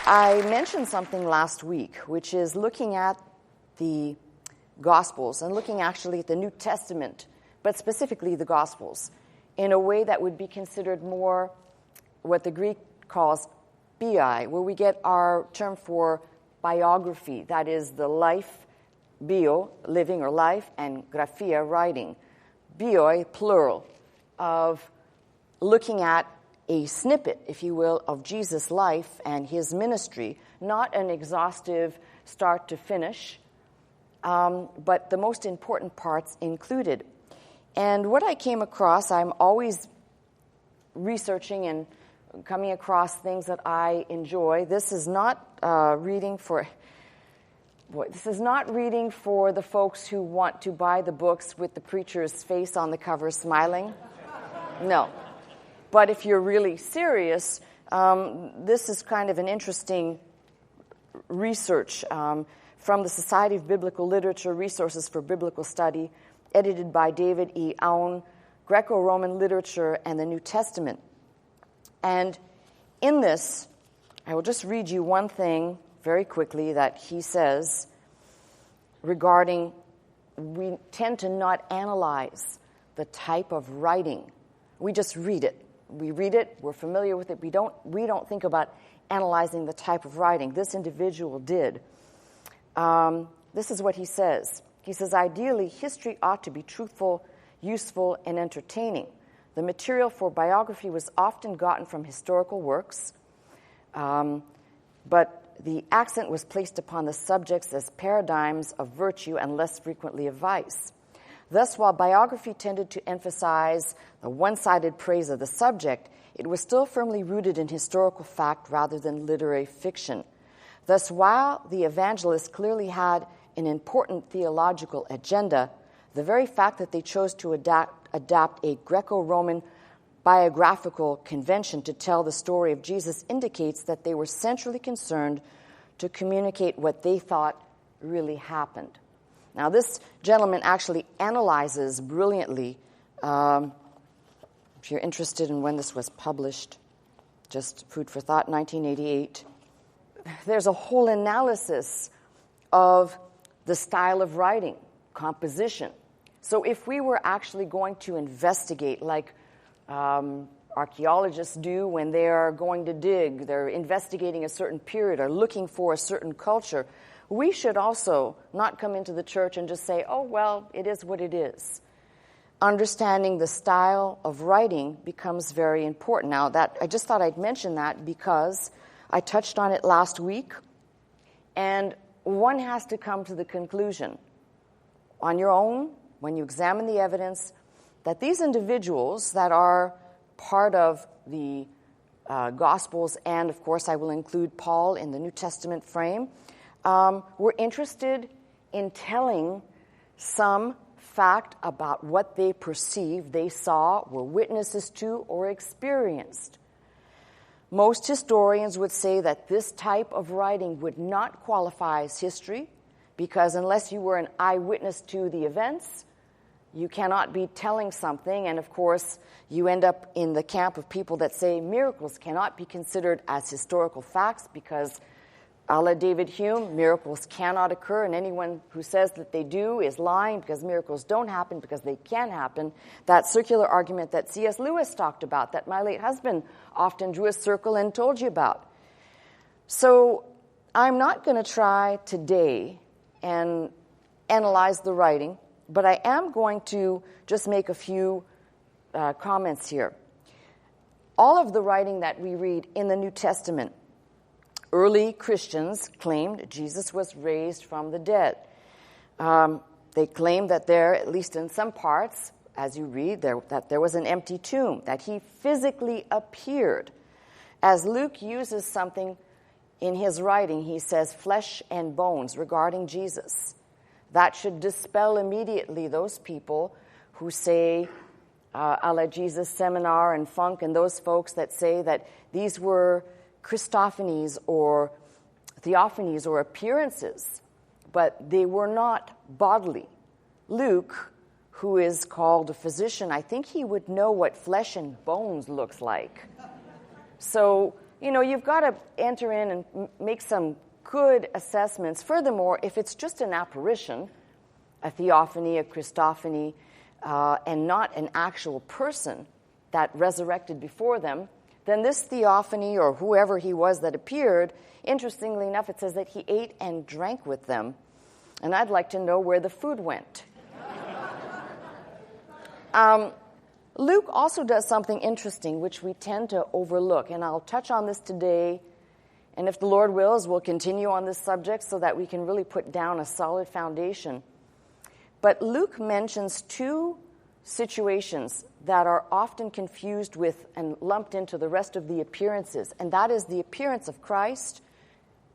I mentioned something last week, which is looking at the Gospels and looking actually at the New Testament, but specifically the Gospels, in a way that would be considered more what the Greek calls bi, where we get our term for biography, that is the life, bio, living or life, and graphia, writing. Bioi, plural, of looking at a snippet, if you will, of Jesus' life and his ministry, not an exhaustive start to finish, but the most important parts included. And what I came across, I'm always researching and coming across things that I enjoy. This is not reading for the folks who want to buy the books with the preacher's face on the cover smiling. No. But if you're really serious, this is kind of an interesting research from the Society of Biblical Literature, Resources for Biblical Study, edited by David E. Aoun, Greco-Roman Literature and the New Testament. And in this, I will just read you one thing very quickly that he says regarding we tend to not analyze the type of writing. We just read it. We read it, we're familiar with it. We don't think about analyzing the type of writing. This individual did. This is what he says. He says, ideally, history ought to be truthful, useful, and entertaining. The material for biography was often gotten from historical works, but the accent was placed upon the subjects as paradigms of virtue and less frequently of vice. Thus, while biography tended to emphasize the one-sided praise of the subject, it was still firmly rooted in historical fact rather than literary fiction. Thus, while the evangelists clearly had an important theological agenda, the very fact that they chose to adapt a Greco-Roman biographical convention to tell the story of Jesus indicates that they were centrally concerned to communicate what they thought really happened. Now, this gentleman actually analyzes brilliantly, if you're interested in when this was published, just food for thought, 1988. There's a whole analysis of the style of writing, composition. So if we were actually going to investigate, like archaeologists do when they are going to dig, they're investigating a certain period or looking for a certain culture, we should also not come into the church and just say, oh, well, it is what it is. Understanding the style of writing becomes very important. Now, that I just thought I'd mention that because I touched on it last week, and one has to come to the conclusion on your own, when you examine the evidence, that these individuals that are part of the Gospels, and of course I will include Paul in the New Testament frame, were interested in telling some fact about what they perceived, they saw, were witnesses to, or experienced. Most historians would say that this type of writing would not qualify as history, because unless you were an eyewitness to the events, you cannot be telling something, and of course, you end up in the camp of people that say miracles cannot be considered as historical facts because, a la David Hume, miracles cannot occur, and anyone who says that they do is lying because miracles don't happen because they can happen. That circular argument that C.S. Lewis talked about, that my late husband often drew a circle and told you about. So I'm not going to try today and analyze the writing, but I am going to just make a few comments here. All of the writing that we read in the New Testament, early Christians claimed Jesus was raised from the dead. They claimed that there, at least in some parts, as you read, that there was an empty tomb, that he physically appeared. As Luke uses something in his writing, he says flesh and bones regarding Jesus. That should dispel immediately those people who say, a la Jesus Seminar and Funk and those folks that say that these were Christophanies or theophanies or appearances, but they were not bodily. Luke, who is called a physician, I think he would know what flesh and bones looks like. So you've got to enter in and make some good assessments. Furthermore, if it's just an apparition, a theophany, a Christophany, and not an actual person that resurrected before them, then this theophany or whoever he was that appeared, interestingly enough, it says that he ate and drank with them. And I'd like to know where the food went. Luke also does something interesting, which we tend to overlook. And I'll touch on this today. And if the Lord wills, we'll continue on this subject so that we can really put down a solid foundation. But Luke mentions two situations that are often confused with and lumped into the rest of the appearances. And that is the appearance of Christ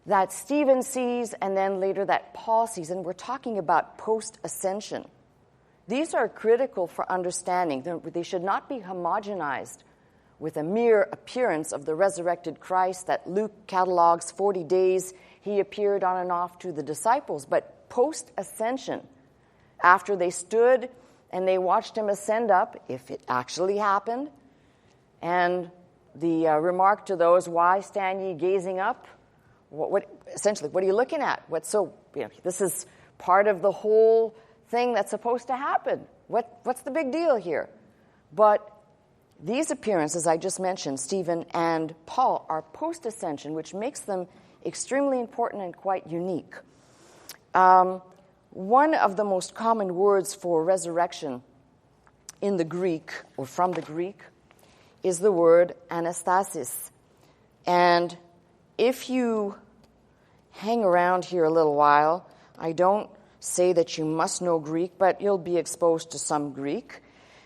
that Stephen sees and then later that Paul sees. And we're talking about post-ascension. These are critical for understanding. They should not be homogenized with a mere appearance of the resurrected Christ that Luke catalogs 40 days he appeared on and off to the disciples. But post-ascension, after they stood and they watched him ascend up, if it actually happened, and the remark to those, "Why stand ye gazing up?" Essentially, what are you looking at? This is part of the whole thing that's supposed to happen. What's the big deal here? But these appearances I just mentioned, Stephen and Paul, are post-ascension, which makes them extremely important and quite unique. One of the most common words for resurrection in the Greek, or from the Greek, is the word anastasis. And if you hang around here a little while, I don't say that you must know Greek, but you'll be exposed to some Greek.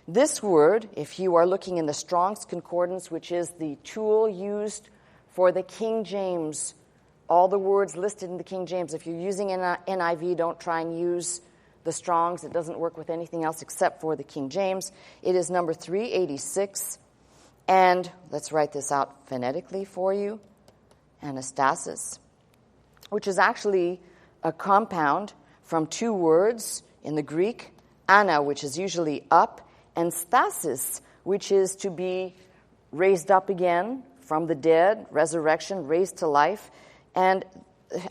This word, if you are looking in the Strong's Concordance, which is the tool used for the King James, all the words listed in the King James, if you're using an NIV, don't try and use the Strong's. It doesn't work with anything else except for the King James. It is number 386. And let's write this out phonetically for you. Anastasis, which is actually a compound from two words in the Greek, ana, which is usually up, and stasis, which is to be raised up again from the dead, resurrection, raised to life. And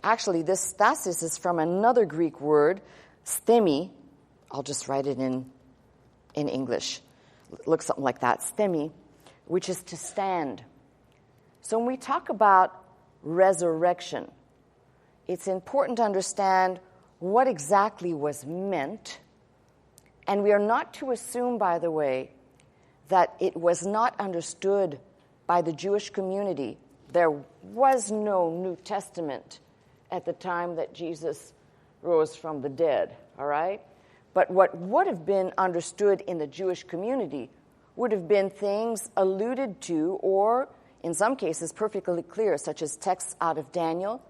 actually, this stasis is from another Greek word, stemi. I'll just write it in English. It looks something like that, stemi, which is to stand. So when we talk about resurrection, it's important to understand what exactly was meant. And we are not to assume, by the way, that it was not understood by the Jewish community. There was no New Testament at the time that Jesus rose from the dead, all right? But what would have been understood in the Jewish community would have been things alluded to, or in some cases perfectly clear, such as texts out of Daniel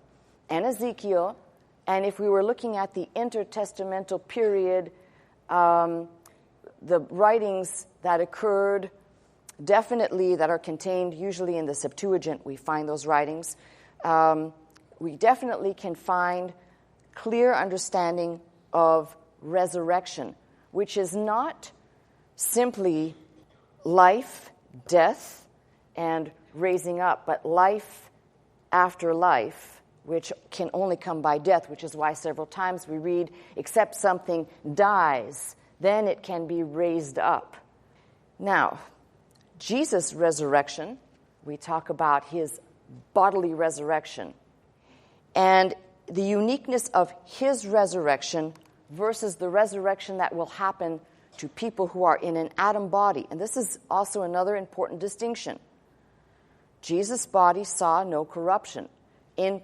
and Ezekiel. And if we were looking at the intertestamental period, the writings that occurred, definitely that are contained usually in the Septuagint, we find those writings. We definitely can find clear understanding of resurrection, which is not simply life, death, and raising up, but life after life, which can only come by death, which is why several times we read, except something dies, then it can be raised up. Now, Jesus' resurrection, we talk about his bodily resurrection, and the uniqueness of his resurrection versus the resurrection that will happen to people who are in an atom body. And this is also another important distinction. Jesus' body saw no corruption.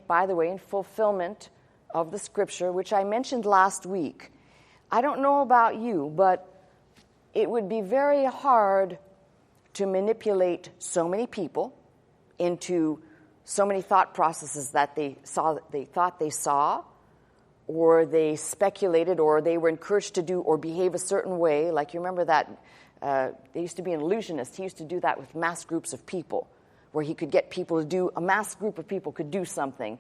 By the way, in fulfillment of the scripture, which I mentioned last week. I don't know about you, but it would be very hard to manipulate so many people into so many thought processes that they thought they saw, or they speculated, or they were encouraged to do or behave a certain way. Like, you remember that there used to be an illusionist. He used to do that with mass groups of people, where he could get people to do, a mass group of people could do something.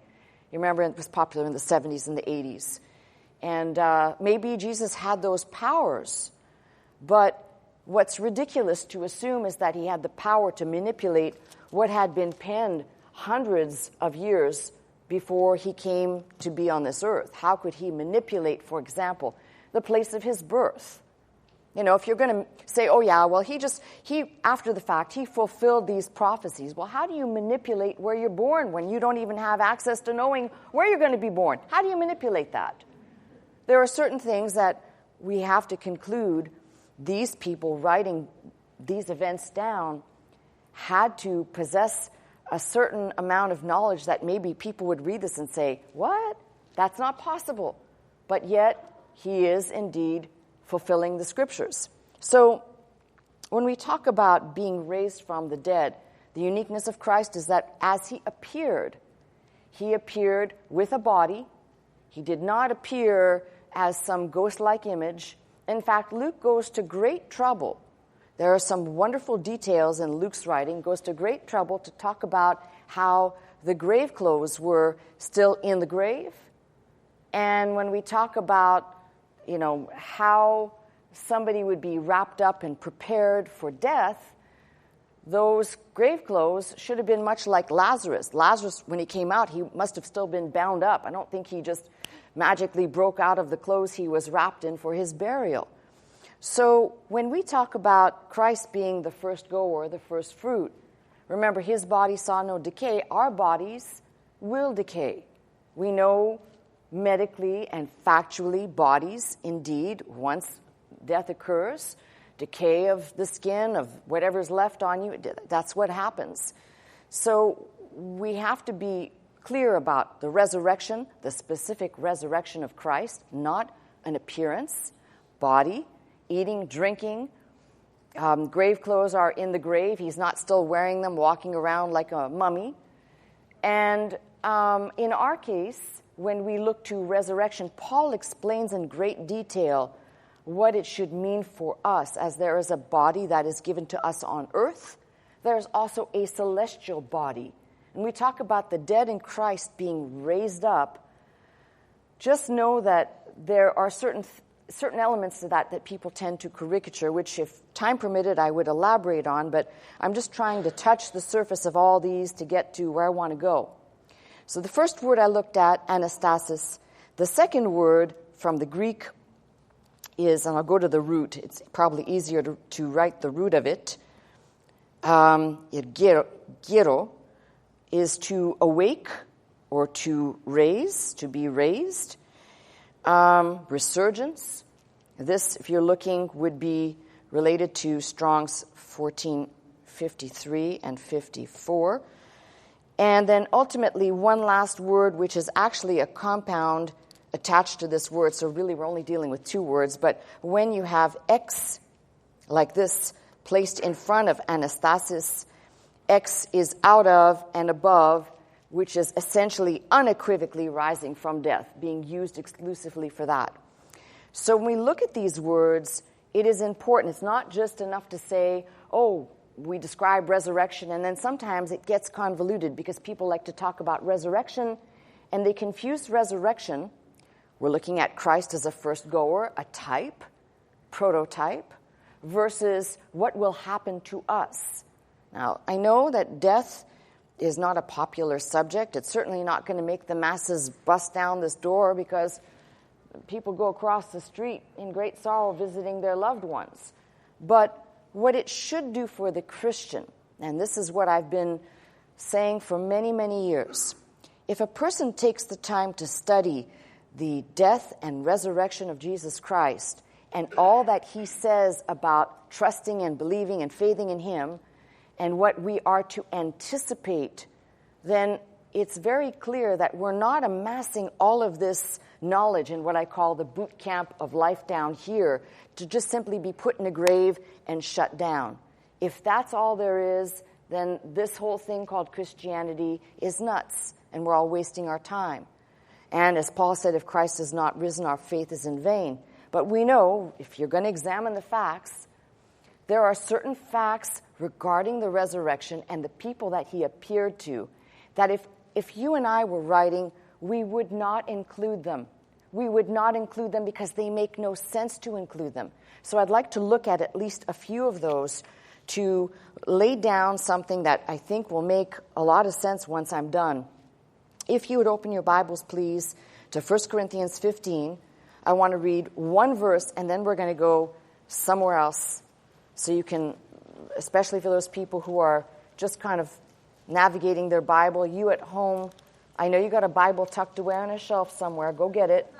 You remember it was popular in the 70s and the 80s. And maybe Jesus had those powers. But what's ridiculous to assume is that he had the power to manipulate what had been penned hundreds of years before he came to be on this earth? How could he manipulate, for example, the place of his birth? You know, if you're going to say, oh yeah, well, he after the fact, he fulfilled these prophecies. Well, how do you manipulate where you're born when you don't even have access to knowing where you're going to be born? How do you manipulate that? There are certain things that we have to conclude these people writing these events down had to possess a certain amount of knowledge that maybe people would read this and say, what? That's not possible. But yet, he is indeed fulfilling the scriptures. So, when we talk about being raised from the dead, the uniqueness of Christ is that as he appeared with a body. He did not appear as some ghost-like image. In fact, Luke goes to great trouble. There are some wonderful details in Luke's writing, goes to great trouble to talk about how the grave clothes were still in the grave. And when we talk about, you know, how somebody would be wrapped up and prepared for death, those grave clothes should have been much like Lazarus. Lazarus, when he came out, he must have still been bound up. I don't think he just magically broke out of the clothes he was wrapped in for his burial. So when we talk about Christ being the first goer, the first fruit, remember his body saw no decay. Our bodies will decay. We know medically and factually bodies, indeed, once death occurs, decay of the skin, of whatever's left on you, that's what happens. So we have to be clear about the resurrection, the specific resurrection of Christ, not an appearance, body, eating, drinking. Grave clothes are in the grave. He's not still wearing them, walking around like a mummy. And in our case, when we look to resurrection, Paul explains in great detail what it should mean for us, as there is a body that is given to us on earth. There's also a celestial body. And we talk about the dead in Christ being raised up. Just know that there are certain elements to that people tend to caricature, which if time permitted I would elaborate on, but I'm just trying to touch the surface of all these to get to where I want to go. So the first word I looked at, anastasis. The second word from the Greek is, and I'll go to the root, it's probably easier to write the root of it, gero, is to awake or to raise, to be raised. Resurgence. This, if you're looking, would be related to Strong's 1453 and 54. And then ultimately, one last word, which is actually a compound attached to this word. So really, we're only dealing with two words. But when you have X, like this, placed in front of anastasis, X is out of and above, which is essentially unequivocally rising from death, being used exclusively for that. So when we look at these words, it is important. It's not just enough to say, oh, we describe resurrection, and then sometimes it gets convoluted because people like to talk about resurrection, and they confuse resurrection. We're looking at Christ as a first goer, a type, prototype, versus what will happen to us. Now, I know that death is not a popular subject. It's certainly not going to make the masses bust down this door because people go across the street in great sorrow visiting their loved ones. But what it should do for the Christian, and this is what I've been saying for many, many years, if a person takes the time to study the death and resurrection of Jesus Christ and all that he says about trusting and believing and faithing in him, and what we are to anticipate, then it's very clear that we're not amassing all of this knowledge in what I call the boot camp of life down here to just simply be put in a grave and shut down. If that's all there is, then this whole thing called Christianity is nuts, and we're all wasting our time. And as Paul said, if Christ has not risen, our faith is in vain. But we know, if you're going to examine the facts, there are certain facts regarding the resurrection and the people that he appeared to, that if you and I were writing, we would not include them. We would not include them because they make no sense to include them. So I'd like to look at least a few of those to lay down something that I think will make a lot of sense once I'm done. If you would open your Bibles, please, to 1 Corinthians 15. I want to read one verse, and then we're going to go somewhere else so you can, especially for those people who are just kind of navigating their Bible, you at home, I know you got a Bible tucked away on a shelf somewhere. Go get it.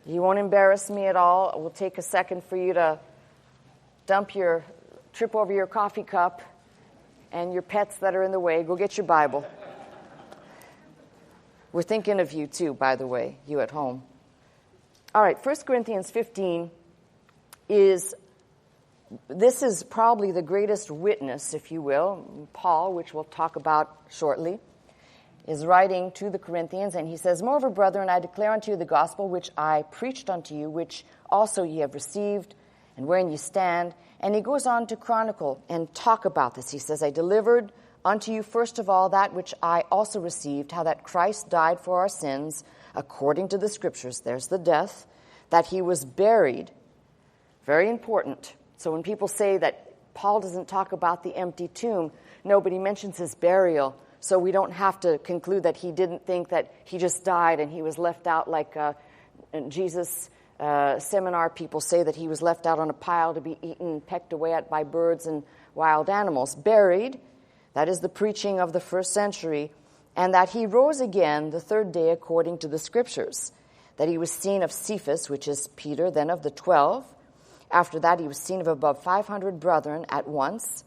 You won't embarrass me at all. It will take a second for you to trip over your coffee cup and your pets that are in the way. Go get your Bible. We're thinking of you too, by the way, you at home. All right, 1 Corinthians 15 is probably the greatest witness, if you will. Paul, which we'll talk about shortly, is writing to the Corinthians, and he says, "Moreover, brethren, I declare unto you the gospel which I preached unto you, which also ye have received, and wherein ye stand." And he goes on to chronicle and talk about this. He says, "I delivered unto you first of all that which I also received, how that Christ died for our sins, according to the Scriptures," there's the death, "that he was buried." Very important. So when people say that Paul doesn't talk about the empty tomb, nobody mentions his burial. So we don't have to conclude that he didn't think that he just died and he was left out like Jesus seminar people say that he was left out on a pile to be eaten and pecked away at by birds and wild animals. Buried, that is the preaching of the first century, and that he rose again the third day according to the Scriptures, that he was seen of Cephas, which is Peter, then of the 12. After that he was seen of above 500 brethren at once,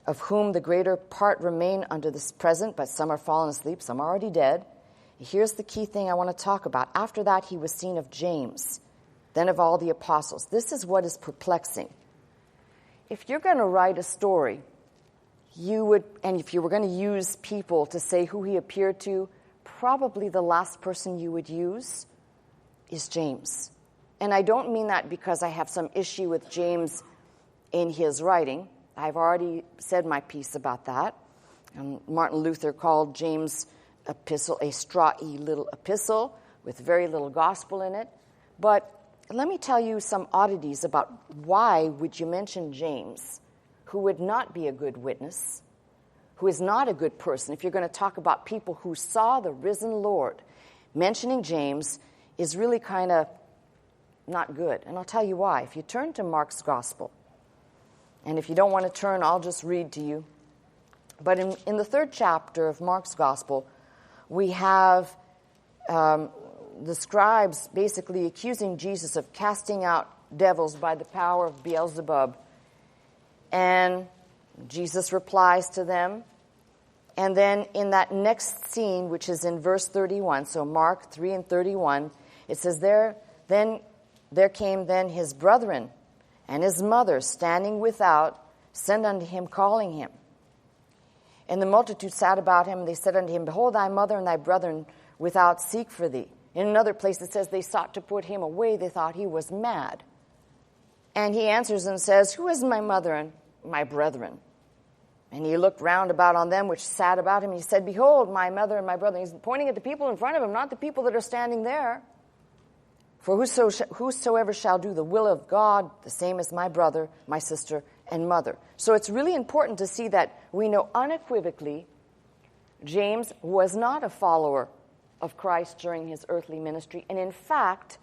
of whom the greater part remain unto this present, but some are fallen asleep, some are already dead. Here's the key thing I want to talk about. After that, he was seen of James, then of all the apostles. This is what is perplexing. If you're going to write a story, and if you were going to use people to say who he appeared to, probably the last person you would use is James. And I don't mean that because I have some issue with James in his writing. I've already said my piece about that. Martin Luther called James' epistle a strawy little epistle with very little gospel in it. But let me tell you some oddities about why would you mention James, who would not be a good witness, who is not a good person. If you're going to talk about people who saw the risen Lord, mentioning James is really kind of not good. And I'll tell you why. If you turn to Mark's gospel, and if you don't want to turn, I'll just read to you. But in the 3rd chapter of Mark's gospel, we have the scribes basically accusing Jesus of casting out devils by the power of Beelzebub. And Jesus replies to them. And then in that next scene, which is in verse 31, so Mark 3 and 31, it says, There came then his brethren and his mother standing without, sent unto him, calling him. And the multitude sat about him, and they said unto him, Behold, thy mother and thy brethren without seek for thee. In another place it says, they sought to put him away. They thought he was mad. And he answers and says, Who is my mother and my brethren? And he looked round about on them which sat about him, and he said, Behold, my mother and my brethren. He's pointing at the people in front of him, not the people that are standing there. For whosoever shall do the will of God, the same as my brother, my sister, and mother. So it's really important to see that we know unequivocally James was not a follower of Christ during his earthly ministry. And in fact,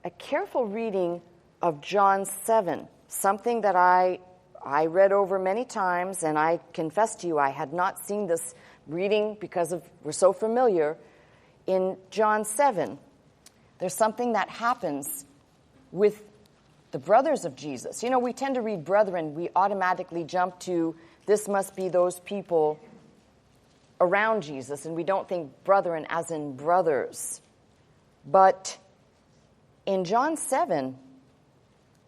a careful reading of John 7, something that I read over many times, and I confess to you I had not seen this reading because we're so familiar. In John 7, there's something that happens with the brothers of Jesus. You know, we tend to read brethren, we automatically jump to this must be those people around Jesus, and we don't think brethren as in brothers. But in John 7,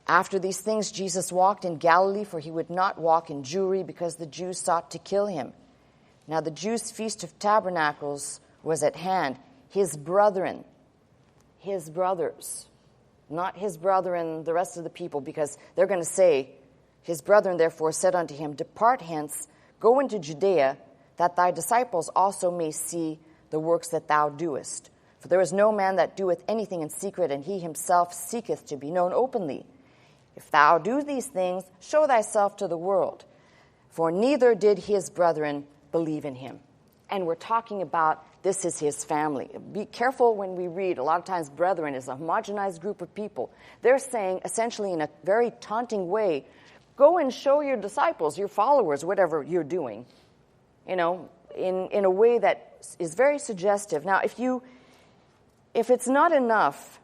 after these things, Jesus walked in Galilee, for he would not walk in Jewry, because the Jews sought to kill him. Now the Jews' feast of tabernacles was at hand. His brethren, his brothers, not his brethren, the rest of the people, because they're going to say, his brethren therefore said unto him, Depart hence, go into Judea, that thy disciples also may see the works that thou doest. For there is no man that doeth anything in secret, and he himself seeketh to be known openly. If thou do these things, show thyself to the world. For neither did his brethren believe in him. And we're talking about this is his family. Be careful when we read. A lot of times brethren is a homogenized group of people. They're saying, essentially in a very taunting way, go and show your disciples, your followers, whatever you're doing, in a way that is very suggestive. Now, if it's not enough,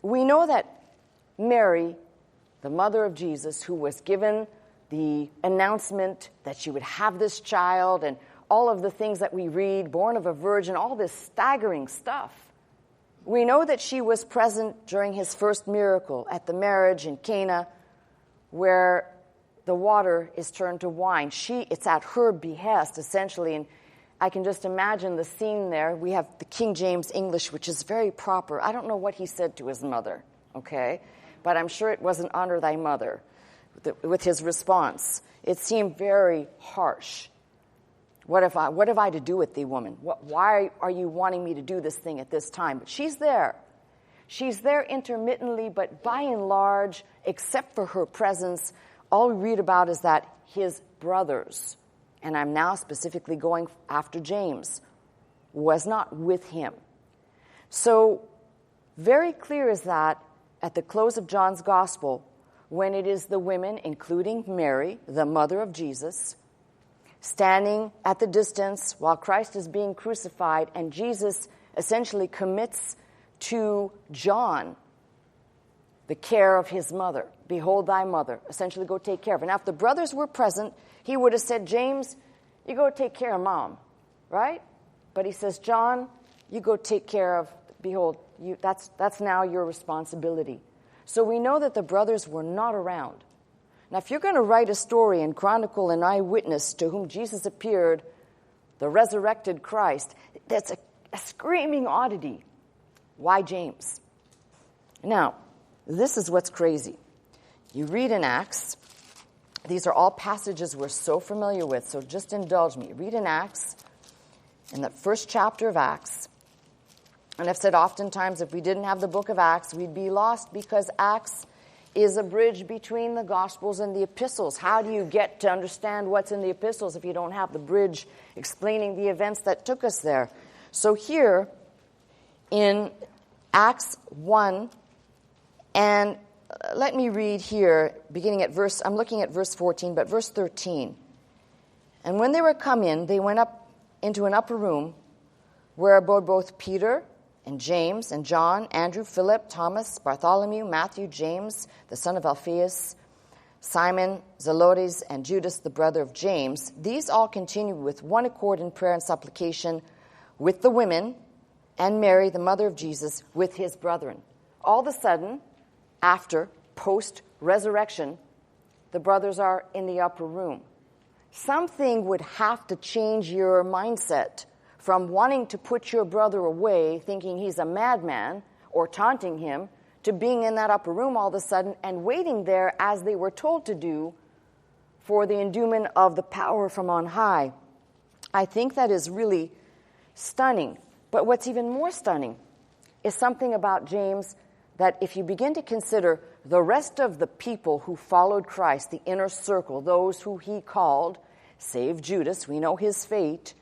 we know that Mary, the mother of Jesus, who was given the announcement that she would have this child and all of the things that we read, born of a virgin, all this staggering stuff. We know that she was present during his first miracle at the marriage in Cana, where the water is turned to wine. It's at her behest, essentially, and I can just imagine the scene there. We have the King James English, which is very proper. I don't know what he said to his mother, okay? But I'm sure it wasn't honor thy mother with his response. It seemed very harsh. What have I to do with thee, woman? Why are you wanting me to do this thing at this time? But she's there. She's there intermittently, but by and large, except for her presence, all we read about is that his brothers, and I'm now specifically going after James, was not with him. So very clear is that at the close of John's gospel, when it is the women, including Mary, the mother of Jesus, standing at the distance while Christ is being crucified, and Jesus essentially commits to John the care of his mother. Behold thy mother. Essentially, go take care of her. Now, if the brothers were present, he would have said, James, you go take care of mom, right? But he says, John, you go take care of, behold, that's now your responsibility. So we know that the brothers were not around. Now, if you're going to write a story and chronicle an eyewitness to whom Jesus appeared, the resurrected Christ, that's a screaming oddity. Why James? Now, this is what's crazy. You read in Acts. These are all passages we're so familiar with, so just indulge me. Read in Acts, in the first chapter of Acts. And I've said oftentimes if we didn't have the book of Acts, we'd be lost because Acts is a bridge between the Gospels and the epistles. How do you get to understand what's in the epistles if you don't have the bridge explaining the events that took us there? So here in Acts 1, and let me read here, beginning at I'm looking at verse 14, but verse 13. And when they were come in, they went up into an upper room where abode both Peter and James and John, Andrew, Philip, Thomas, Bartholomew, Matthew, James, the son of Alphaeus, Simon, Zelotes, and Judas, the brother of James. These all continued with one accord in prayer and supplication with the women and Mary, the mother of Jesus, with his brethren. All of a sudden, after, post-resurrection, the brothers are in the upper room. Something would have to change your mindset from wanting to put your brother away, thinking he's a madman, or taunting him, to being in that upper room all of a sudden and waiting there as they were told to do for the endowment of the power from on high. I think that is really stunning. But what's even more stunning is something about James that if you begin to consider the rest of the people who followed Christ, the inner circle, those who he called, save Judas, we know his fate,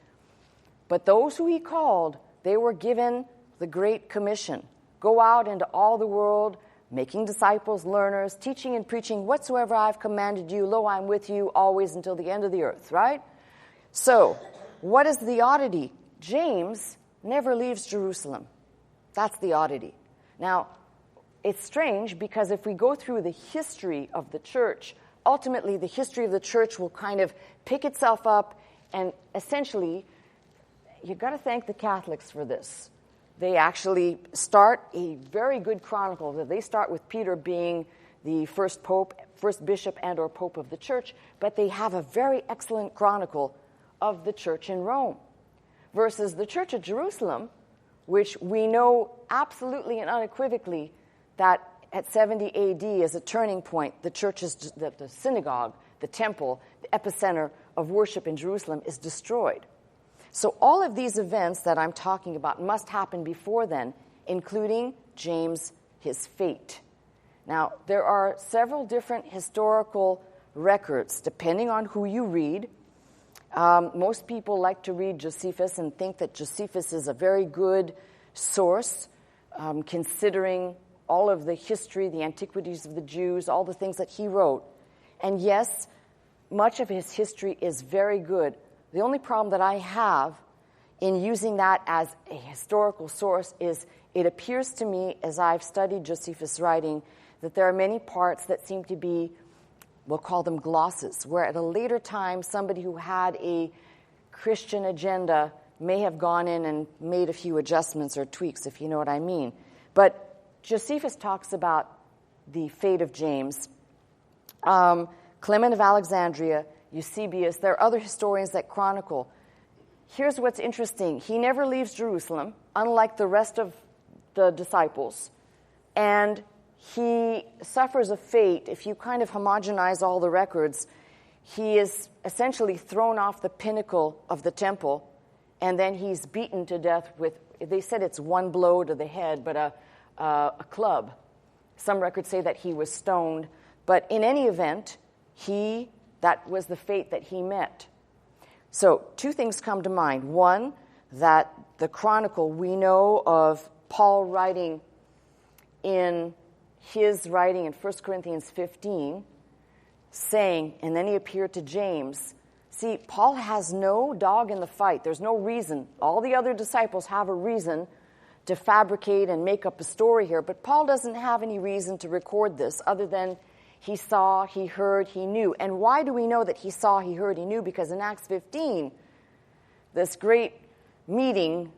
but those who he called, they were given the Great Commission. Go out into all the world, making disciples, learners, teaching and preaching whatsoever I've commanded you. Lo, I'm with you always until the end of the earth, right? So, what is the oddity? James never leaves Jerusalem. That's the oddity. Now, it's strange because if we go through the history of the church, ultimately the history of the church will kind of pick itself up and essentially, you've got to thank the Catholics for this. They actually start a very good chronicle. They start with Peter being the first pope, first bishop and or pope of the church, but they have a very excellent chronicle of the church in Rome versus the church at Jerusalem, which we know absolutely and unequivocally that at 70 AD is a turning point. The church is the synagogue, the temple, the epicenter of worship in Jerusalem is destroyed. So all of these events that I'm talking about must happen before then, including James, his fate. Now, there are several different historical records, depending on who you read. Most people like to read Josephus and think that Josephus is a very good source, considering all of the history, the antiquities of the Jews, all the things that he wrote. And yes, much of his history is very good. The only problem that I have in using that as a historical source is it appears to me, as I've studied Josephus' writing, that there are many parts that seem to be, we'll call them glosses, where at a later time somebody who had a Christian agenda may have gone in and made a few adjustments or tweaks, if you know what I mean. But Josephus talks about the fate of James. Clement of Alexandria, Eusebius, there are other historians that chronicle. Here's what's interesting. He never leaves Jerusalem, unlike the rest of the disciples. And he suffers a fate. If you kind of homogenize all the records, he is essentially thrown off the pinnacle of the temple, and then he's beaten to death with, they said it's one blow to the head, but a club. Some records say that he was stoned. But in any event, that was the fate that he met. So two things come to mind. One, that the chronicle, we know of Paul writing in his writing in 1 Corinthians 15, saying, and then he appeared to James. See, Paul has no dog in the fight. There's no reason. All the other disciples have a reason to fabricate and make up a story here, but Paul doesn't have any reason to record this other than he saw, he heard, he knew. And why do we know that he saw, he heard, he knew? Because in Acts 15, this great meeting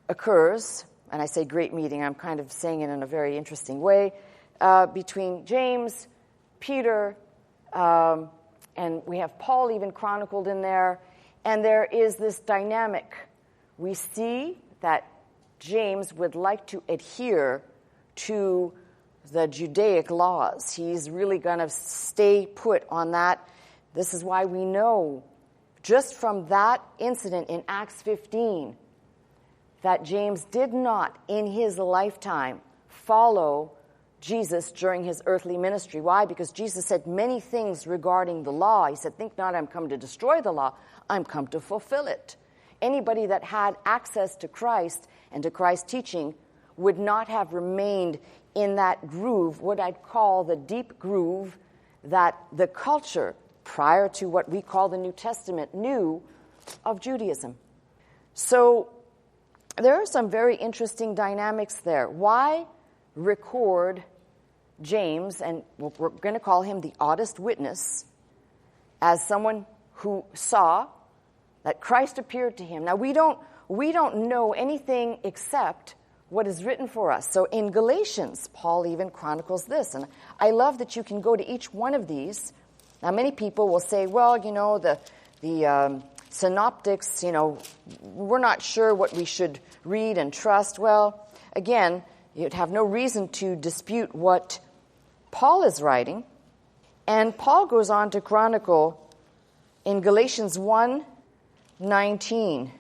occurs, and I say great meeting, I'm kind of saying it in a very interesting way, between James, Peter, and we have Paul even chronicled in there, and there is this dynamic. We see that James would like to adhere to the Judaic laws. He's really going to stay put on that. This is why we know, just from that incident in Acts 15, that James did not, in his lifetime, follow Jesus during his earthly ministry. Why? Because Jesus said many things regarding the law. He said, think not I'm come to destroy the law, I'm come to fulfill it. Anybody that had access to Christ and to Christ's teaching would not have remained in that groove, what I'd call the deep groove that the culture prior to what we call the New Testament knew of Judaism. So there are some very interesting dynamics there. Why record James, and we're going to call him the oddest witness, as someone who saw that Christ appeared to him? Now, we don't know anything except what is written for us. So in Galatians, Paul even chronicles this. And I love that you can go to each one of these. Now, many people will say, well, you know, the synoptics, you know, we're not sure what we should read and trust. Well, again, you'd have no reason to dispute what Paul is writing. And Paul goes on to chronicle in Galatians 1:19.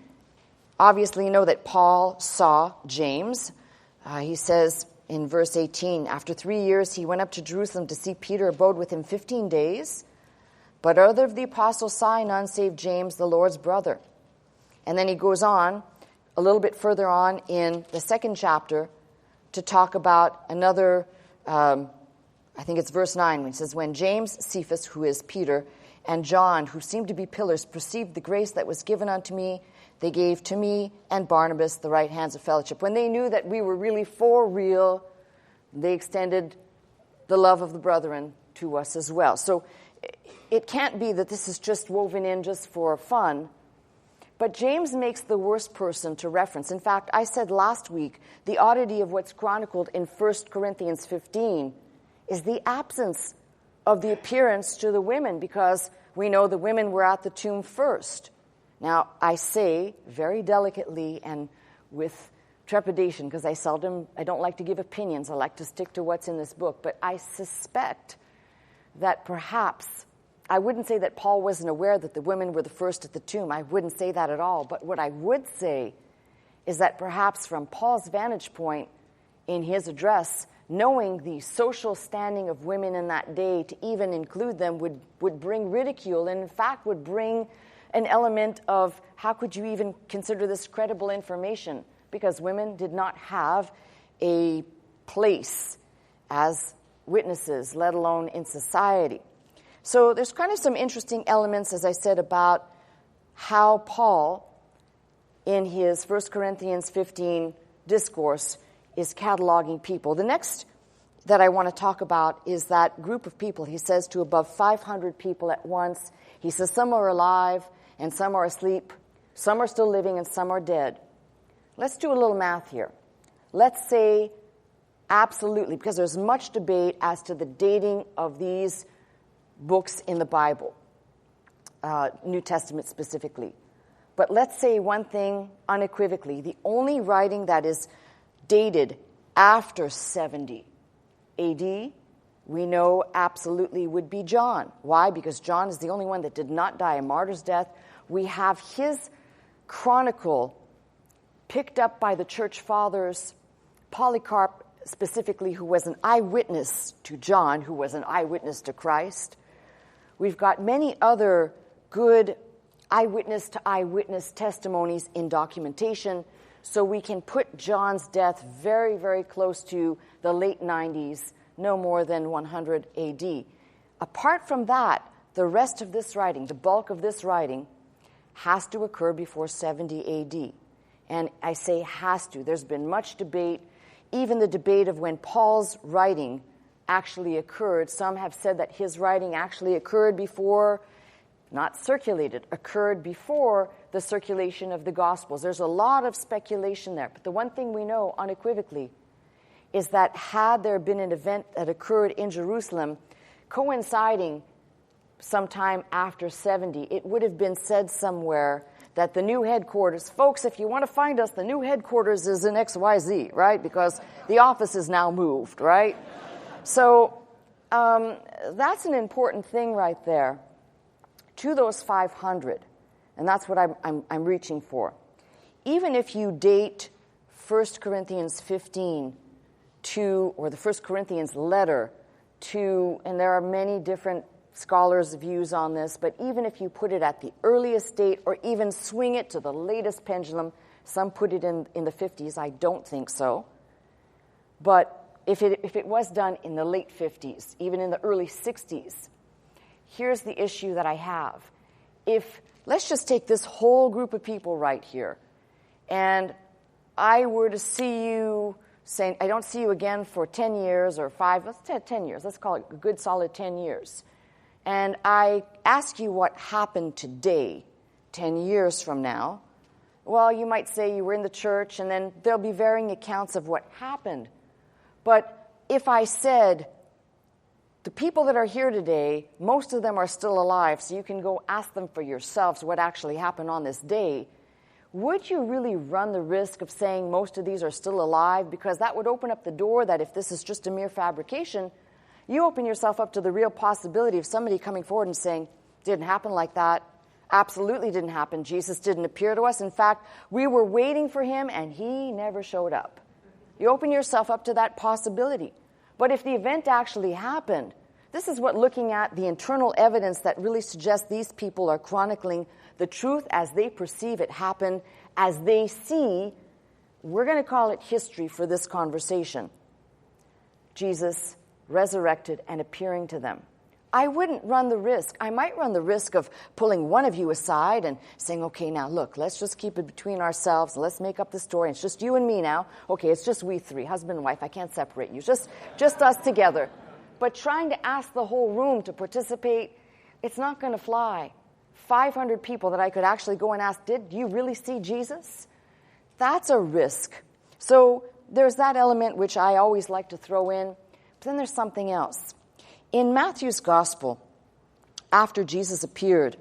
Obviously, you know that Paul saw James. He says in verse 18, after 3 years he went up to Jerusalem to see Peter, abode with him 15 days. But other of the apostles saw none save James, the Lord's brother. And then he goes on, a little bit further on in the second chapter, to talk about another, I think it's verse 9, when it says, when James, Cephas, who is Peter, and John, who seemed to be pillars, perceived the grace that was given unto me, they gave to me and Barnabas the right hands of fellowship. When they knew that we were really for real, they extended the love of the brethren to us as well. So it can't be that this is just woven in just for fun. But James makes the worst person to reference. In fact, I said last week, the oddity of what's chronicled in 1 Corinthians 15 is the absence of the appearance to the women, because we know the women were at the tomb first. Now, I say very delicately and with trepidation, because I don't like to give opinions. I like to stick to what's in this book. But I suspect that perhaps, I wouldn't say that Paul wasn't aware that the women were the first at the tomb. I wouldn't say that at all. But what I would say is that perhaps from Paul's vantage point, in his address, knowing the social standing of women in that day, to even include them would bring ridicule, and in fact would bring an element of, how could you even consider this credible information? Because women did not have a place as witnesses, let alone in society. So there's kind of some interesting elements, as I said, about how Paul, in his 1 Corinthians 15 discourse, is cataloging people. The next that I want to talk about is that group of people. He says to above 500 people at once. He says some are alive and some are asleep, some are still living and some are dead. Let's do a little math here. Let's say absolutely, because there's much debate as to the dating of these books in the Bible, New Testament specifically. But let's say one thing unequivocally. The only writing that is dated after 70 AD, we know absolutely would be John. Why? Because John is the only one that did not die a martyr's death. We have his chronicle picked up by the church fathers, Polycarp specifically, who was an eyewitness to John, who was an eyewitness to Christ. We've got many other good eyewitness-to-eyewitness testimonies in documentation, so we can put John's death very, very close to the late 90s, no more than 100 AD. Apart from that, the rest of this writing, the bulk of this writing, has to occur before 70 AD. And I say has to. There's been much debate, even the debate of when Paul's writing actually occurred. Some have said that his writing actually occurred before, not circulated, occurred before the circulation of the Gospels. There's a lot of speculation there. But the one thing we know unequivocally is that had there been an event that occurred in Jerusalem coinciding sometime after 70, it would have been said somewhere that the new headquarters, folks, if you want to find us, the new headquarters is in XYZ, right? Because the office is now moved, right? So that's an important thing right there. To those 500, and that's what I'm reaching for. Even if you date 1 Corinthians 15 to, or the 1 Corinthians letter to, and there are many different scholars' views on this, but even if you put it at the earliest date or even swing it to the latest pendulum, some put it in the 50s, I don't think so. But if it was done in the late 50s, even in the early 60s, here's the issue that I have. Let's just take this whole group of people right here, and I were to see you, saying, I don't see you again for 10 years or 5, let's say 10 years, let's call it a good solid 10 years. And I ask you what happened today, 10 years from now. Well, you might say you were in the church, and then there'll be varying accounts of what happened. But if I said, the people that are here today, most of them are still alive, so you can go ask them for yourselves what actually happened on this day, would you really run the risk of saying most of these are still alive? Because that would open up the door that if this is just a mere fabrication, you open yourself up to the real possibility of somebody coming forward and saying, didn't happen like that, absolutely didn't happen, Jesus didn't appear to us. In fact, we were waiting for him and he never showed up. You open yourself up to that possibility. But if the event actually happened, this is what looking at the internal evidence that really suggests these people are chronicling the truth as they perceive it happen, as they see, we're going to call it history for this conversation. Jesus resurrected and appearing to them. I wouldn't run the risk. I might run the risk of pulling one of you aside and saying, okay, now look, let's just keep it between ourselves. Let's make up the story. It's just you and me now. Okay, it's just we three, husband and wife. I can't separate you. Just us together. But trying to ask the whole room to participate, it's not going to fly. 500 people that I could actually go and ask, did you really see Jesus? That's a risk. So there's that element which I always like to throw in. But then there's something else. In Matthew's Gospel, after Jesus appeared,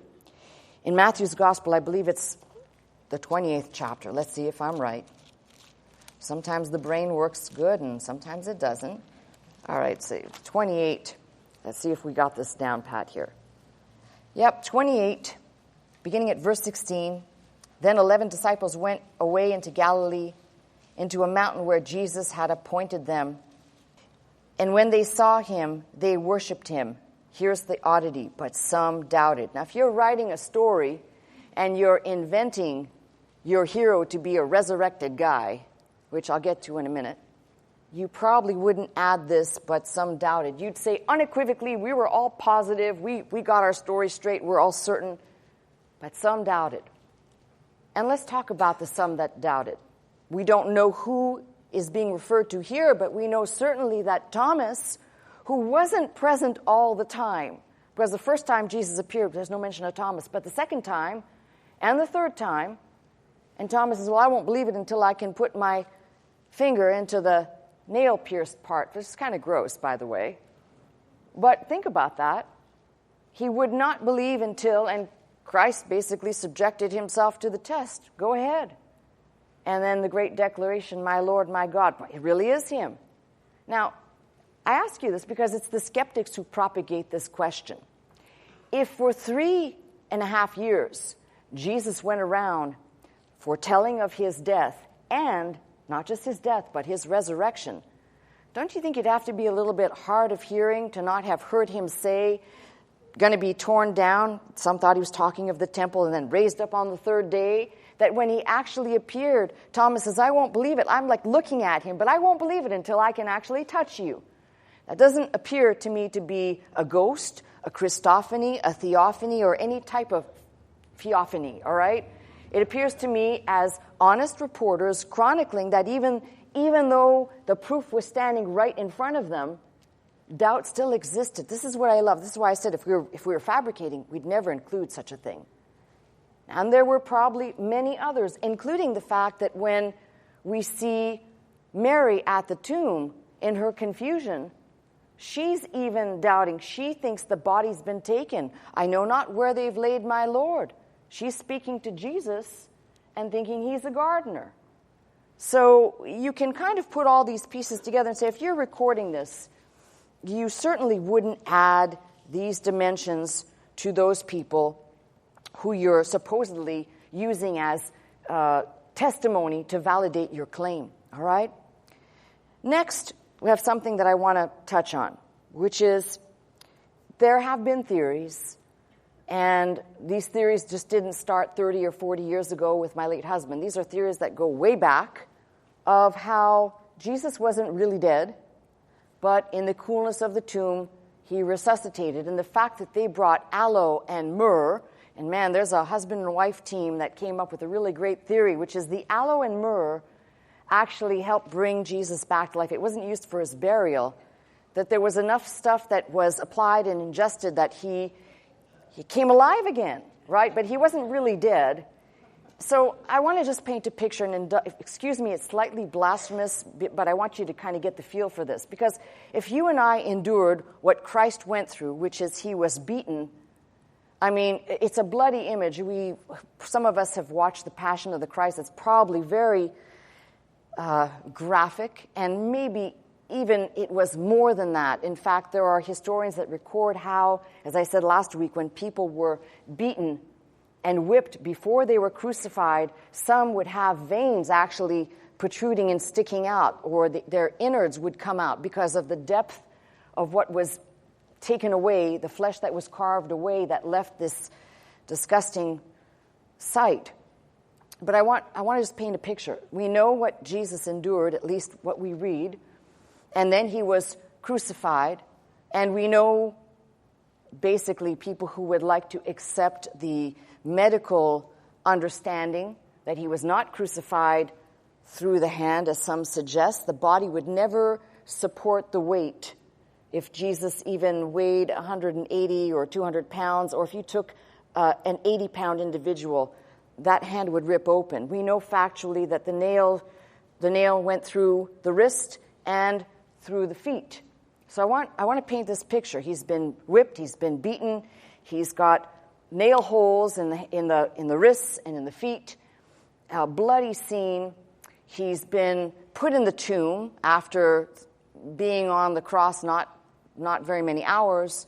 in Matthew's Gospel, I believe it's the 28th chapter. Let's see if I'm right. Sometimes the brain works good and sometimes it doesn't. All right, so 28. Let's see if we got this down pat here. Yep, 28, beginning at verse 16. Then 11 disciples went away into Galilee, into a mountain where Jesus had appointed them. And when they saw him, they worshipped him. Here's the oddity, but some doubted. Now, if you're writing a story and you're inventing your hero to be a resurrected guy, which I'll get to in a minute, you probably wouldn't add this, but some doubted. You'd say unequivocally, we were all positive, we got our story straight, we're all certain, but some doubted. And let's talk about the some that doubted. We don't know who is being referred to here, but we know certainly that Thomas, who wasn't present all the time, because the first time Jesus appeared, there's no mention of Thomas, but the second time and the third time, and Thomas says, well, I won't believe it until I can put my finger into the nail-pierced part, which is kind of gross, by the way. But think about that. He would not believe until, and Christ basically subjected himself to the test. Go ahead. And then the great declaration, my Lord, my God. It really is him. Now, I ask you this because it's the skeptics who propagate this question. If for 3.5 years, Jesus went around foretelling of his death, and not just his death, but his resurrection, don't you think it'd have to be a little bit hard of hearing to not have heard him say, going to be torn down? Some thought he was talking of the temple, and then raised up on the third day. That when he actually appeared, Thomas says, I won't believe it. I'm like looking at him, but I won't believe it until I can actually touch you. That doesn't appear to me to be a ghost, a Christophany, a theophany, or any type of theophany, all right? It appears to me as honest reporters chronicling that even though the proof was standing right in front of them, doubt still existed. This is what I love. This is why I said if we were fabricating, we'd never include such a thing. And there were probably many others, including the fact that when we see Mary at the tomb in her confusion, she's even doubting. She thinks the body's been taken. I know not where they've laid my Lord. She's speaking to Jesus and thinking he's a gardener. So you can kind of put all these pieces together and say, if you're recording this, you certainly wouldn't add these dimensions to those people who you're supposedly using as testimony to validate your claim, all right? Next, we have something that I want to touch on, which is there have been theories, and these theories just didn't start 30 or 40 years ago with my late husband. These are theories that go way back of how Jesus wasn't really dead, but in the coolness of the tomb, he resuscitated. And the fact that they brought aloe and myrrh, and man, there's a husband and wife team that came up with a really great theory, which is the aloe and myrrh actually helped bring Jesus back to life. It wasn't used for his burial, that there was enough stuff that was applied and ingested that he came alive again, right? But he wasn't really dead. So I want to just paint a picture, and excuse me, it's slightly blasphemous, but I want you to kind of get the feel for this. Because if you and I endured what Christ went through, which is he was beaten, I mean, it's a bloody image. Some of us have watched The Passion of the Christ. It's probably very graphic, and maybe even it was more than that. In fact, there are historians that record how, as I said last week, when people were beaten and whipped before they were crucified, some would have veins actually protruding and sticking out, or their innards would come out because of the depth of what was taken away, the flesh that was carved away that left this disgusting sight. But I want to just paint a picture. We know what Jesus endured, at least what we read, and then he was crucified, and we know basically people who would like to accept the medical understanding that he was not crucified through the hand, as some suggest. The body would never support the weight. If Jesus even weighed 180 or 200 pounds, or if you took an 80-pound individual, that hand would rip open. We know factually that the nail went through the wrist and through the feet. So I want to paint this picture. He's been whipped, he's been beaten, he's got nail holes in the wrists and in the feet, a bloody scene. He's been put in the tomb after being on the cross not very many hours.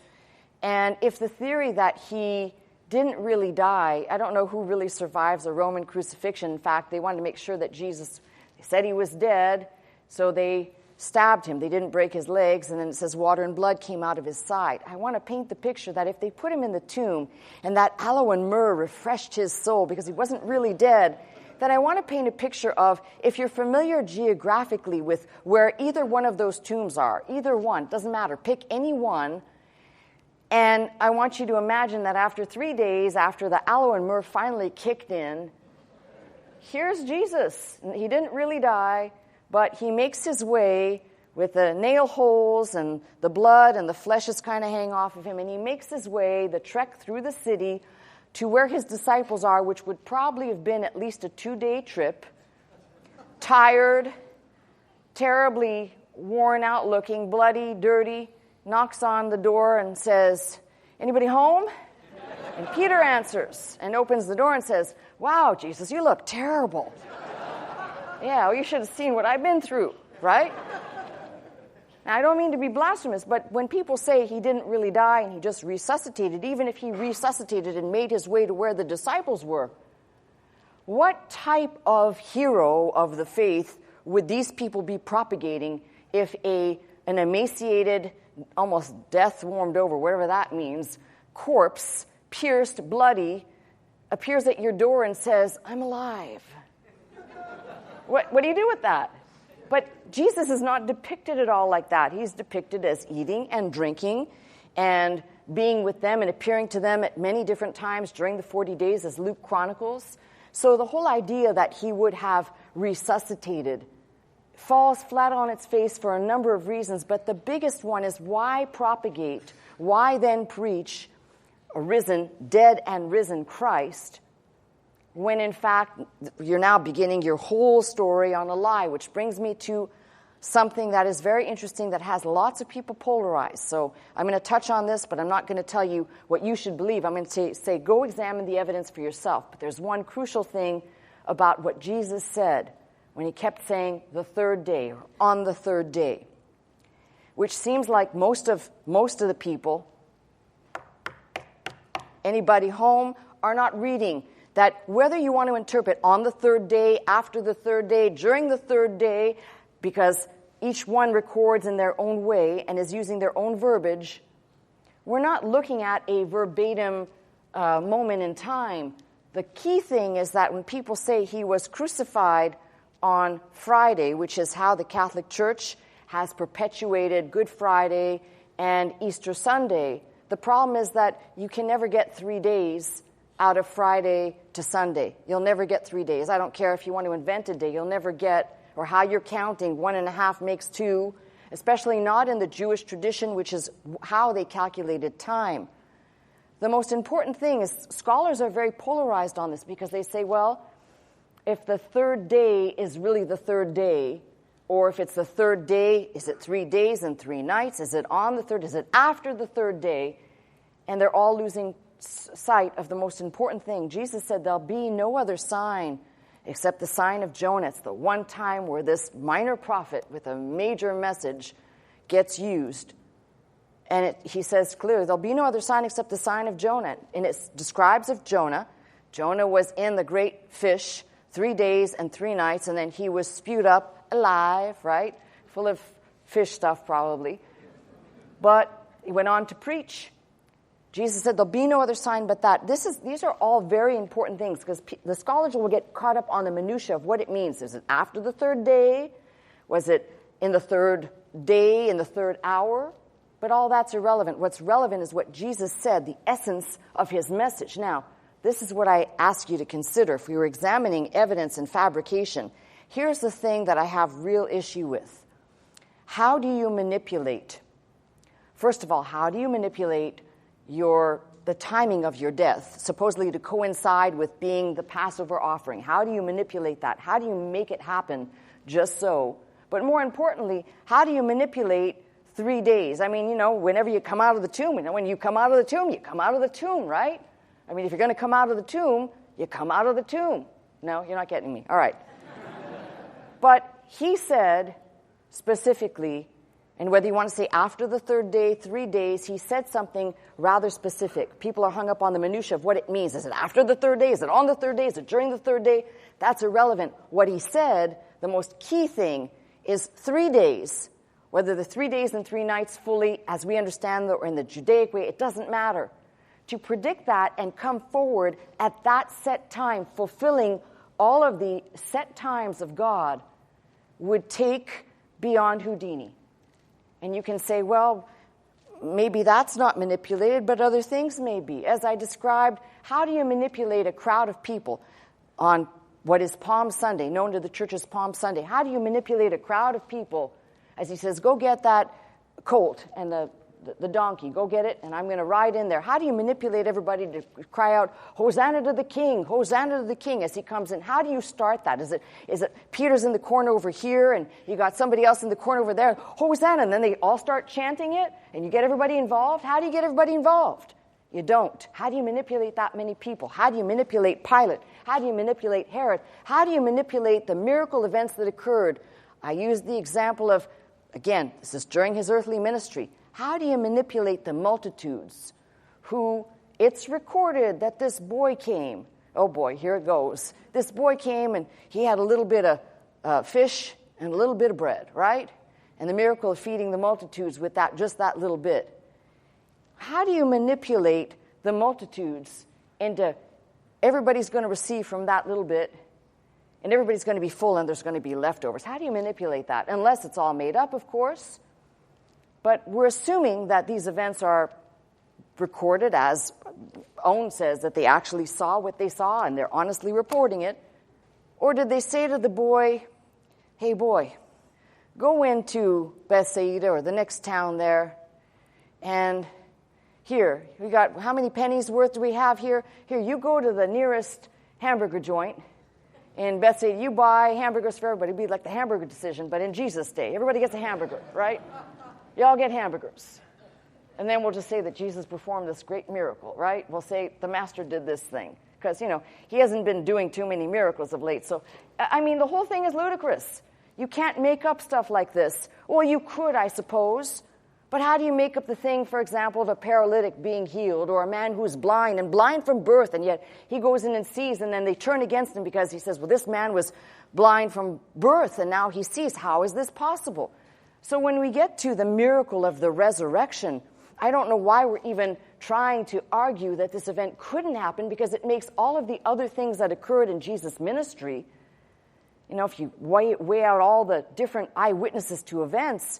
And if the theory that he didn't really die, I don't know who really survives a Roman crucifixion. In fact, they wanted to make sure that Jesus They said he was dead, so they stabbed him. They didn't break his legs, and then it says water and blood came out of his side. I want to paint the picture that if they put him in the tomb and that aloe and myrrh refreshed his soul because he wasn't really dead, then I want to paint a picture of, if you're familiar geographically with where either one of those tombs are, either one, doesn't matter, pick any one, and I want you to imagine that after 3 days, after the aloe and myrrh finally kicked in, here's Jesus. He didn't really die, but he makes his way with the nail holes and the blood and the flesh is kind of hanging off of him, and he makes his way, the trek through the city, to where his disciples are, which would probably have been at least a 2-day trip, tired, terribly worn out looking, bloody, dirty, knocks on the door and says, "Anybody home?" And Peter answers and opens the door and says, "Wow, Jesus, you look terrible." Yeah, well, you should have seen what I've been through, right? Now, I don't mean to be blasphemous, but when people say he didn't really die and he just resuscitated, even if he resuscitated and made his way to where the disciples were, what type of hero of the faith would these people be propagating if an emaciated, almost death warmed over, whatever that means, corpse, pierced, bloody, appears at your door and says, "I'm alive"? What do you do with that? But Jesus is not depicted at all like that. He's depicted as eating and drinking and being with them and appearing to them at many different times during the 40 days, as Luke chronicles. So the whole idea that he would have resuscitated falls flat on its face for a number of reasons, but the biggest one is why propagate, why then preach a risen, dead and risen Christ, when in fact you're now beginning your whole story on a lie, which brings me to something that is very interesting that has lots of people polarized. So I'm going to touch on this, but I'm not going to tell you what you should believe. I'm going to say go examine the evidence for yourself. But there's one crucial thing about what Jesus said when he kept saying the third day or on the third day, which seems like most of the people, anybody home, are not reading that whether you want to interpret on the third day, after the third day, during the third day, because each one records in their own way and is using their own verbiage, we're not looking at a verbatim moment in time. The key thing is that when people say he was crucified on Friday, which is how the Catholic Church has perpetuated Good Friday and Easter Sunday, the problem is that you can never get 3 days out of Friday to Sunday. You'll never get 3 days. I don't care if you want to invent a day. You'll never get, or how you're counting, 1.5 makes 2, especially not in the Jewish tradition, which is how they calculated time. The most important thing is scholars are very polarized on this because they say, well, if the third day is really the third day, or if it's the third day, is it 3 days and 3 nights? Is it on the third? Is it after the third day? And they're all losing sight of the most important thing. Jesus said there'll be no other sign except the sign of Jonah. It's the one time where this minor prophet with a major message gets used. And he says clearly, there'll be no other sign except the sign of Jonah. And it describes of Jonah. Jonah was in the great fish 3 days and 3 nights, and then he was spewed up alive, right? Full of fish stuff probably. But he went on to preach. Jesus said, there'll be no other sign but that. These are all very important things because the scholars will get caught up on the minutiae of what it means. Is it after the third day? Was it in the third day, in the third hour? But all that's irrelevant. What's relevant is what Jesus said, the essence of his message. Now, this is what I ask you to consider. If we were examining evidence and fabrication, here's the thing that I have real issue with. How do you manipulate? First of all, how do you manipulate the timing of your death, supposedly to coincide with being the Passover offering? How do you manipulate that? How do you make it happen just so? But more importantly, how do you manipulate 3 days? I mean, whenever you come out of the tomb, when you come out of the tomb, you come out of the tomb, right? I mean, if you're going to come out of the tomb, you come out of the tomb. No, you're not getting me. All right. But he said specifically And whether you want to say after the third day, 3 days, he said something rather specific. People are hung up on the minutia of what it means. Is it after the third day? Is it on the third day? Is it during the third day? That's irrelevant. What he said, the most key thing, is 3 days. Whether the 3 days and 3 nights fully, as we understand, or in the Judaic way, it doesn't matter. To predict that and come forward at that set time, fulfilling all of the set times of God, would take beyond Houdini. And you can say, well, maybe that's not manipulated, but other things may be. As I described, how do you manipulate a crowd of people on what is Palm Sunday, known to the church as Palm Sunday? How do you manipulate a crowd of people, as he says, go get that colt and the donkey, go get it, and I'm going to ride in there. How do you manipulate everybody to cry out, Hosanna to the King, Hosanna to the King, as he comes in? How do you start that? Is it Peter's in the corner over here, and you got somebody else in the corner over there, Hosanna, and then they all start chanting it, and you get everybody involved? How do you get everybody involved? You don't. How do you manipulate that many people? How do you manipulate Pilate? How do you manipulate Herod? How do you manipulate the miracle events that occurred? I used the example of, again, this is during his earthly ministry. How do you manipulate the multitudes who, it's recorded that this boy came. Oh boy, here it goes. This boy came and he had a little bit of fish and a little bit of bread, right? And the miracle of feeding the multitudes with that, just that little bit. How do you manipulate the multitudes into everybody's going to receive from that little bit and everybody's going to be full and there's going to be leftovers? How do you manipulate that? Unless it's all made up, of course. But we're assuming that these events are recorded, as Owen says, that they actually saw what they saw and they're honestly reporting it. Or did they say to the boy, hey boy, go into Bethsaida or the next town there, and here, we got, how many pennies worth do we have here? Here, you go to the nearest hamburger joint in Bethsaida. You buy hamburgers for everybody. It'd be like the hamburger decision, but in Jesus' day. Everybody gets a hamburger, right? Y'all get hamburgers. And then we'll just say that Jesus performed this great miracle, right? We'll say the master did this thing. Because, he hasn't been doing too many miracles of late. So, I mean, the whole thing is ludicrous. You can't make up stuff like this. Well, you could, I suppose. But how do you make up the thing, for example, of a paralytic being healed or a man who's blind and blind from birth, and yet he goes in and sees, and then they turn against him because he says, well, this man was blind from birth, and now he sees. How is this possible? So when we get to the miracle of the resurrection, I don't know why we're even trying to argue that this event couldn't happen, because it makes all of the other things that occurred in Jesus' ministry, if you weigh out all the different eyewitnesses to events,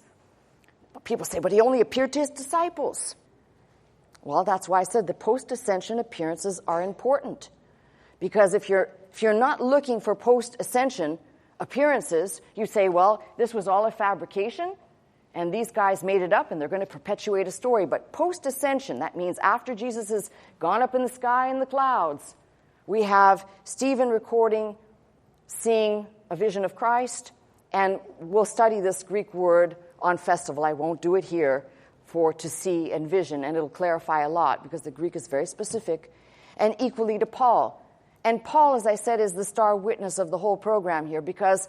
people say, but he only appeared to his disciples. Well, that's why I said the post-ascension appearances are important. Because if you're not looking for post-ascension appearances, you say, well, this was all a fabrication, and these guys made it up, and they're going to perpetuate a story. But post-ascension, that means after Jesus has gone up in the sky in the clouds, we have Stephen recording, seeing a vision of Christ, and we'll study this Greek word on festival. I won't do it here for to see and vision, and it'll clarify a lot because the Greek is very specific, and equally to Paul. And Paul, as I said, is the star witness of the whole program here, because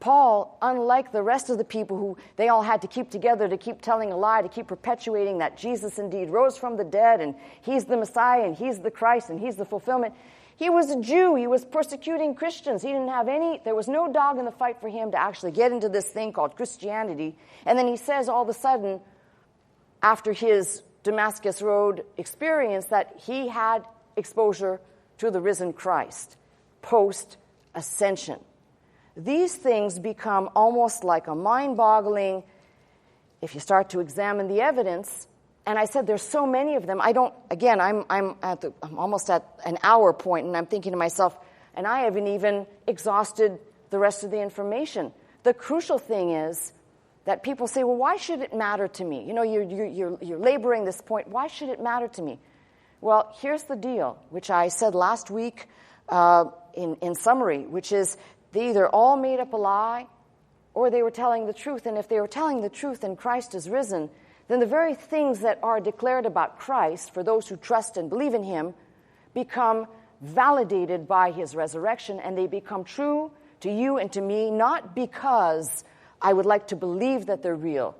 Paul, unlike the rest of the people who they all had to keep together to keep telling a lie, to keep perpetuating that Jesus indeed rose from the dead, and he's the Messiah, and he's the Christ, and he's the fulfillment. He was a Jew. He was persecuting Christians. He didn't have there was no dog in the fight for him to actually get into this thing called Christianity. And then he says all of a sudden, after his Damascus Road experience, that he had exposure to the risen Christ, post-ascension. These things become almost like a mind-boggling, if you start to examine the evidence. And I said there's so many of them. I'm almost at an hour point, and I'm thinking to myself, and I haven't even exhausted the rest of the information. The crucial thing is that people say, well, why should it matter to me? You're laboring this point. Why should it matter to me? Well, here's the deal, which I said last week in summary, which is they either all made up a lie or they were telling the truth. And if they were telling the truth and Christ is risen, then the very things that are declared about Christ for those who trust and believe in him become validated by his resurrection, and they become true to you and to me, not because I would like to believe that they're real,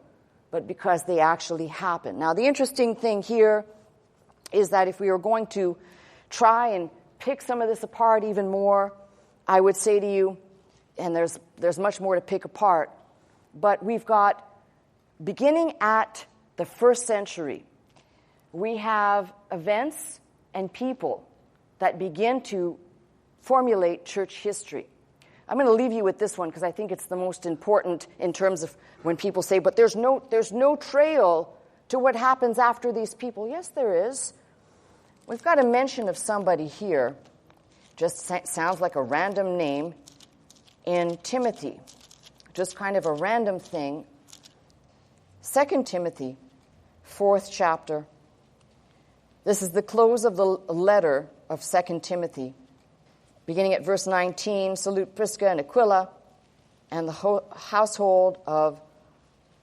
but because they actually happen. Now, the interesting thing here is that if we are going to try and pick some of this apart even more, I would say to you, and there's much more to pick apart, but we've got, beginning at the first century, we have events and people that begin to formulate church history. I'm going to leave you with this one because I think it's the most important in terms of when people say, but there's no trail to what happens after these people. Yes, there is. We've got a mention of somebody here, just sounds like a random name, in Timothy. Just kind of a random thing. 2 Timothy, 4th chapter. This is the close of the letter of 2 Timothy. Beginning at verse 19, salute Prisca and Aquila and the household of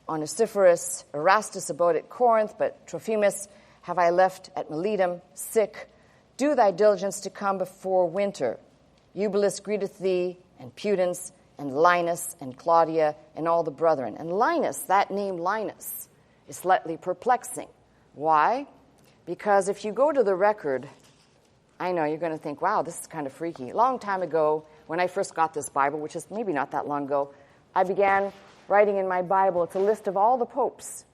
Onesiphorus. Erastus abode at Corinth, but Trophimus have I left at Miletum, sick. Do thy diligence to come before winter. Eubulus greeteth thee, and Pudens, and Linus, and Claudia, and all the brethren. And Linus, that name Linus, is slightly perplexing. Why? Because if you go to the record, I know you're going to think, wow, this is kind of freaky. A long time ago, when I first got this Bible, which is maybe not that long ago, I began writing in my Bible, it's a list of all the popes.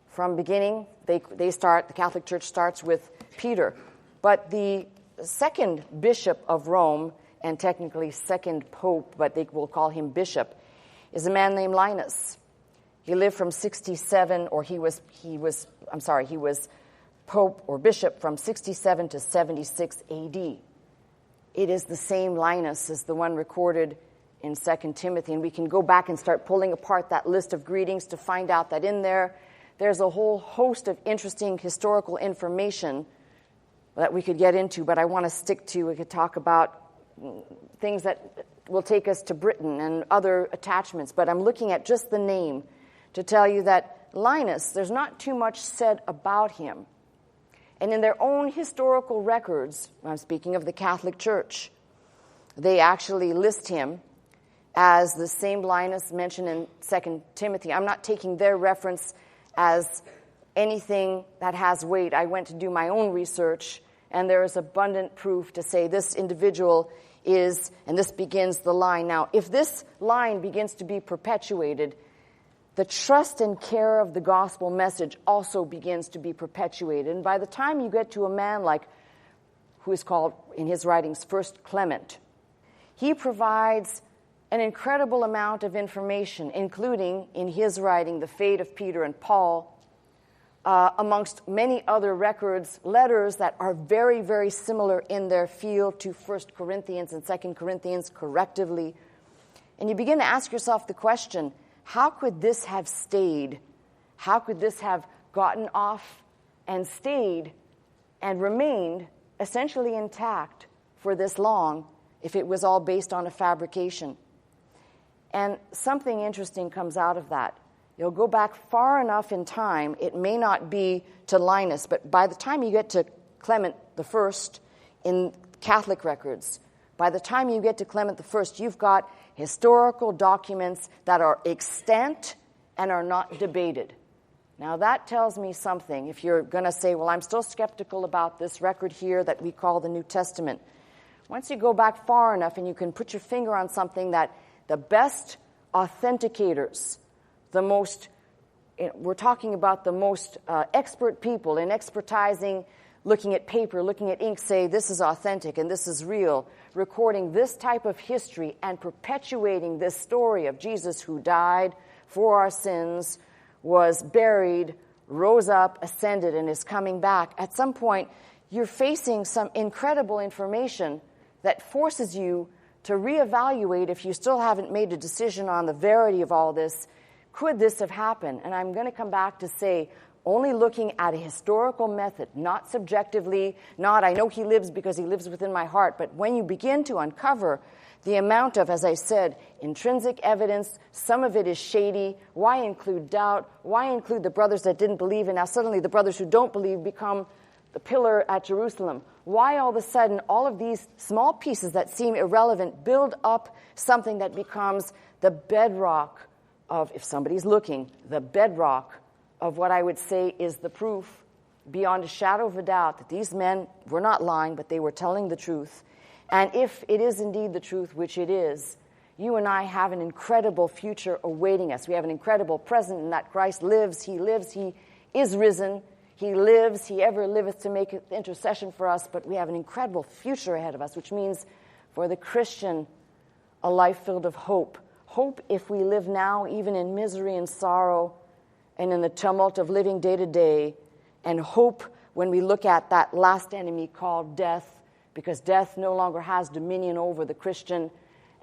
From beginning, the Catholic Church starts with Peter. But the second bishop of Rome, and technically second pope, but they will call him bishop, is a man named Linus. He lived from 67, or he was pope or bishop from 67 to 76 A.D. It is the same Linus as the one recorded in 2 Timothy, and we can go back and start pulling apart that list of greetings to find out that in there's a whole host of interesting historical information that we could get into, but I want to stick to, we could talk about things that will take us to Britain and other attachments, but I'm looking at just the name to tell you that Linus, there's not too much said about him. And in their own historical records, I'm speaking of the Catholic Church, they actually list him as the same Linus mentioned in 2 Timothy. I'm not taking their reference as anything that has weight. I went to do my own research, and there is abundant proof to say this individual is, and this begins the line. Now, if this line begins to be perpetuated, the trust and care of the gospel message also begins to be perpetuated. And by the time you get to a man like, who is called in his writings First Clement, he provides an incredible amount of information, including in his writing the fate of Peter and Paul, amongst many other records, letters that are very, very similar in their field to 1 Corinthians and 2 Corinthians correctively. And you begin to ask yourself the question, how could this have stayed? How could this have gotten off and stayed and remained essentially intact for this long if it was all based on a fabrication? And something interesting comes out of that. You'll go back far enough in time, it may not be to Linus, but by the time you get to Clement I in Catholic records, by the time you get to Clement I, you've got historical documents that are extant and are not debated. Now that tells me something. If you're going to say, well, I'm still skeptical about this record here that we call the New Testament. Once you go back far enough and you can put your finger on something that the best authenticators, we're talking about the most expert people in expertizing, looking at paper, looking at ink, say this is authentic and this is real, recording this type of history and perpetuating this story of Jesus who died for our sins, was buried, rose up, ascended, and is coming back. At some point, you're facing some incredible information that forces you to reevaluate, if you still haven't made a decision on the verity of all this, could this have happened? And I'm going to come back to say, only looking at a historical method, not subjectively, not I know he lives because he lives within my heart, but when you begin to uncover the amount of, as I said, intrinsic evidence, some of it is shady. Why include doubt? Why include the brothers that didn't believe, and now suddenly the brothers who don't believe become the pillar at Jerusalem? Why all of a sudden all of these small pieces that seem irrelevant build up something that becomes the bedrock of, if somebody's looking, the bedrock of what I would say is the proof beyond a shadow of a doubt that these men were not lying, but they were telling the truth. And if it is indeed the truth, which it is, you and I have an incredible future awaiting us. We have an incredible present in that Christ lives, he is risen, he lives, he ever liveth to make intercession for us, but we have an incredible future ahead of us, which means for the Christian, a life filled of hope. Hope if we live now, even in misery and sorrow, and in the tumult of living day to day, and hope when we look at that last enemy called death, because death no longer has dominion over the Christian,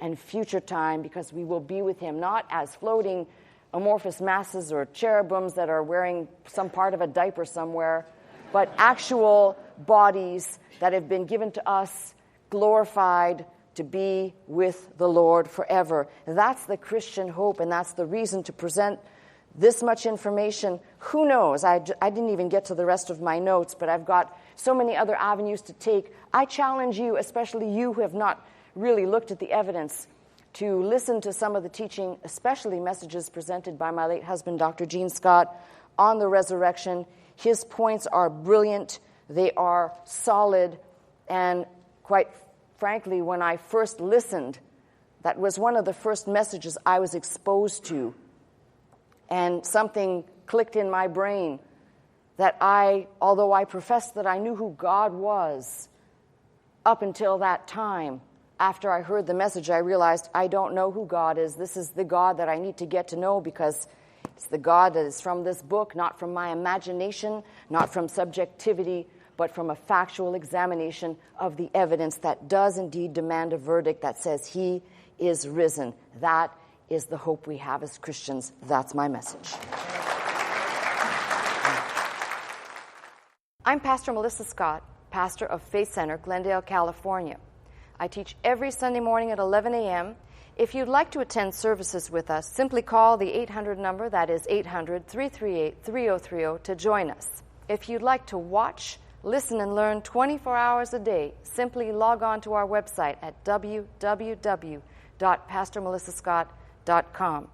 and future time, because we will be with him, not as floating amorphous masses or cherubims that are wearing some part of a diaper somewhere, but actual bodies that have been given to us, glorified to be with the Lord forever. That's the Christian hope, and that's the reason to present this much information. Who knows? I didn't even get to the rest of my notes, but I've got so many other avenues to take. I challenge you, especially you who have not really looked at the evidence, to listen to some of the teaching, especially messages presented by my late husband, Dr. Gene Scott, on the resurrection. His points are brilliant. They are solid. And quite frankly, when I first listened, that was one of the first messages I was exposed to. And something clicked in my brain that although I professed that I knew who God was, up until that time, after I heard the message, I realized I don't know who God is. This is the God that I need to get to know, because it's the God that is from this book, not from my imagination, not from subjectivity, but from a factual examination of the evidence that does indeed demand a verdict that says he is risen. That is the hope we have as Christians. That's my message. I'm Pastor Melissa Scott, pastor of Faith Center, Glendale, California. I teach every Sunday morning at 11 a.m. If you'd like to attend services with us, simply call the 800 number, that is 800-338-3030, to join us. If you'd like to watch, listen, and learn 24 hours a day, simply log on to our website at www.pastormelissascott.com.